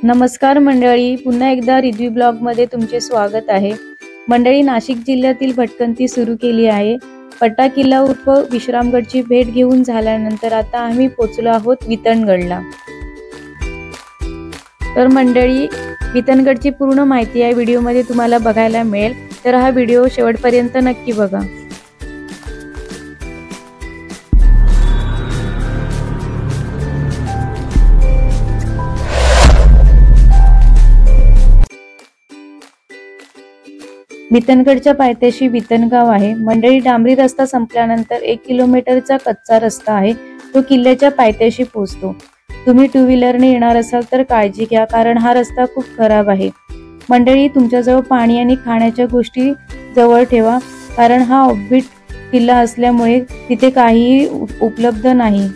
नमस्कार मंडळी, पुन्हा एकदा रिव्ह्यू ब्लॉग मध्ये तुमचे स्वागत आहे। मंडळी, नाशिक जिल्ह्यातील भटकंती सुरू केली आहे। पट्टा किल्ला उर्फ विश्रामगडची भेट घेऊन झाल्यानंतर आता आम्ही पोहोचलो आहोत वितनगडला। तर मंडळी, वितनगडची पूर्ण माहिती या व्हिडिओ मध्ये तुम्हाला बघायला मिळेल, तर हा व्हिडिओ शेवटपर्यंत नक्की बघा। वितनगडच्या पायथ्याशी वितनगाव आहे। मंडळी, डांबरी रस्ता संपल्यानंतर 1 किलोमीटरचा कच्चा रस्ता आहे, तो किल्ल्याच्या पायथ्याशी पोहोचतो। तुम्ही टू व्हीलरने येणार असाल तर काळजी घ्या, कारण हा रस्ता खूप खराब आहे। मंडळी, तुमच्याजवळ पाणी आणि खाण्याच्या गोष्टी जवळ ठेवा, कारण हा ऑफबीट किल्ला असल्यामुळे तिथे काहीही उपलब्ध नाही।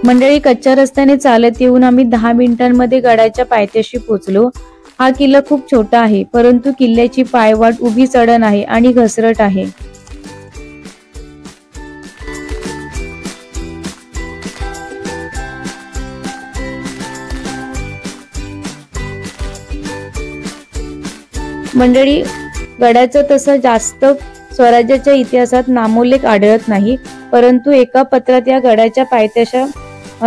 मंडळी, कच्च्या रस्त्याने चालत येऊन आम्ही 10 मिनिटांमध्ये गडाच्या पायथ्याशी पोहोचलो। हा किल्ला खूप छोटा आहे, परंतु किल्ल्याची पायवाट उभी चढण आहे आणि घसरट आहे। मंडळी, गडाचं तसं जास्त स्वराज्याच्या इतिहासात नामोल्लेख आढळत नाही, परंतु एका पत्रात या गडाच्या पायथ्याच्या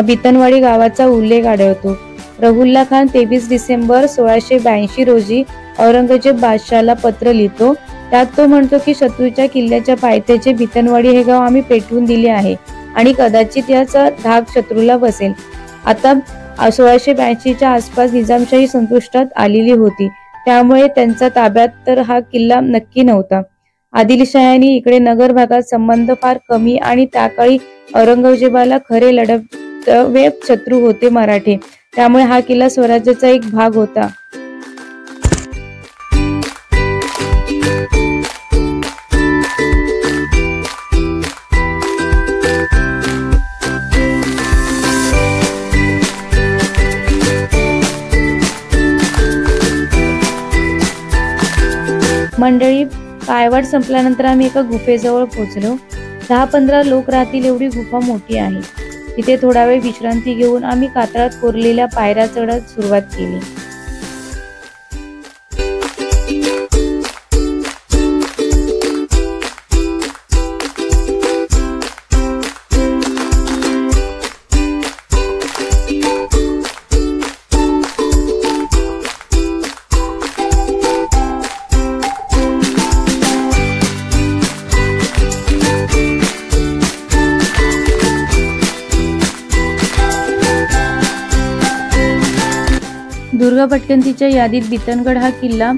बितनवाडी गावाचा उल्लेख आढळतो। रहुल्ला खान 23 डिसेंबर 1682 रोजी औरंगजेब बादशाहला पत्र लिहितो। त्यात तो म्हणतो की शत्रूच्या किल्ल्याच्या पायथ्याचे बितनवाडी हे गाव आम्ही पेटवून दिले आहे आणि कदाचित याचा धाक शत्रूला बसेल। आता 1682च्या आसपास निजामशाही संपुष्टात आलेली होती, त्यामुळे त्यांचा ताब्यात तर हा किल्ला नक्की नव्हता। आदिलशहाने इकडे नगर भागात संबंध फार कमी आणि त्याकाळी औरंगजेबाला खरे लढववे शत्रू होते मराठे, त्यामुळे हा किल्ला स्वराज्याचा एक भाग होता। मंडळी, पायवाट संपल्यानंतर आम्ही एका गुफेजवळ पोहोचलो। 10-15 लोक राहतील एवढी गुफा मोठी आहे। तिथे थोडा वेळ विश्रांती घेऊन आम्ही कातळात कोरलेल्या पायऱ्या चढत सुरुवात केली। दुर्ग भटकंतीच्या यादीत बितनगड हा किल्ला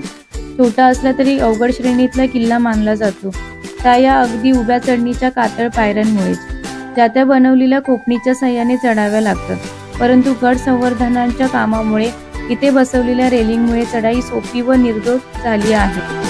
छोटा असला तरी अवघड श्रेणीतला किल्ला मानला जातो। त्या या अगदी उभ्या चढणीच्या कातळ पायऱ्यांमुळेच त्या त्या बनवलेल्या कोकणीच्या साह्याने चढाव्या लागतात, परंतु गड संवर्धनाच्या कामामुळे इथे बसवलेल्या रेलिंगमुळे चढाई सोपी व निर्दोष झाली आहे।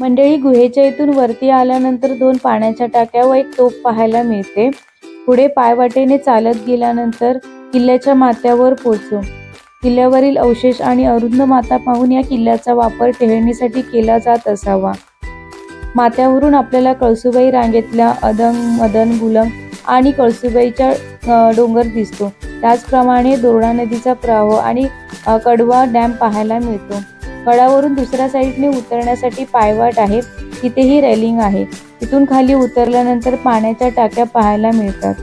मंडळी, गुहेच्या इथून वरती आल्यानंतर 2 पाण्याच्या टाक्या व एक तोफ पाहायला मिळते. पुढे पायवाटेने चालत गेल्यानंतर किल्ल्याच्या माथ्यावर पोहोचू. किल्ल्यावरील अवशेष आणि अरुंद माथा पाहून या किल्ल्याचा वापर टेहळणीसाठी केला जात असावा. माथ्यावरून आपल्याला कळसुबाई रांगेतल्या अदंग, मदन, गुलंग आणि कळसुबाईचा डोंगर दिसतो. त्याचप्रमाणे दोरडा नदीचा प्रवाह आणि कडवा डॅम पाहायला मिळतो. गडावरून दुसऱ्या साईडने उतरण्यासाठी पायवाट आहे. तिथेही रेलिंग आहे. तिथून खाली उतरल्यानंतर पाण्याच्या टाक्या पाहायला मिळतात.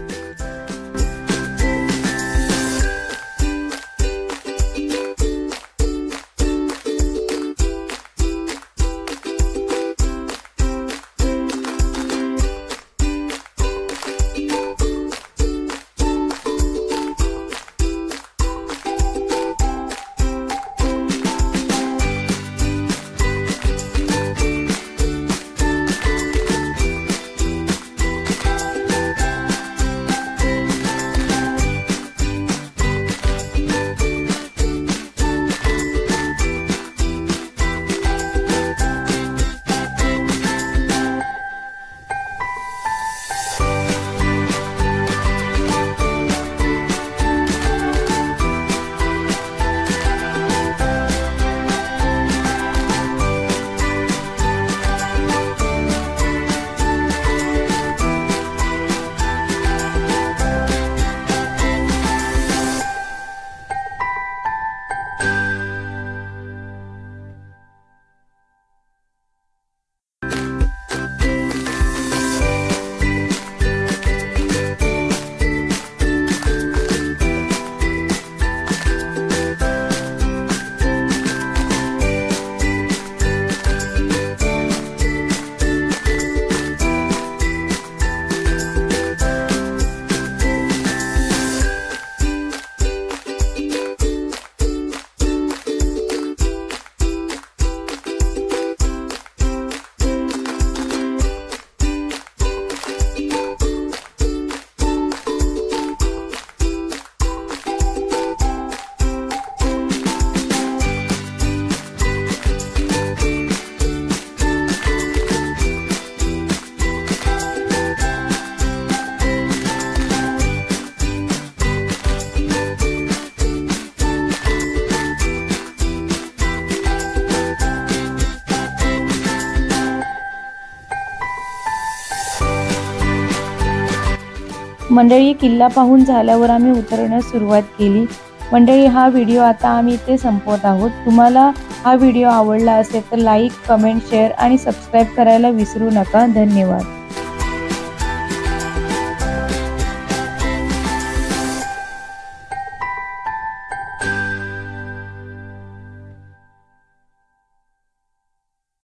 मंडळी, किल्ला पाहून झाल्यावर आम्ही उतरण्यास सुरुवात केली. मंडळी, हा व्हिडिओ आता आम्ही इथे संपवत आहोत. तुम्हाला हा व्हिडिओ आवडला असेल तर लाईक, कमेंट, शेअर आणि सबस्क्राईब करायला विसरू नका. धन्यवाद.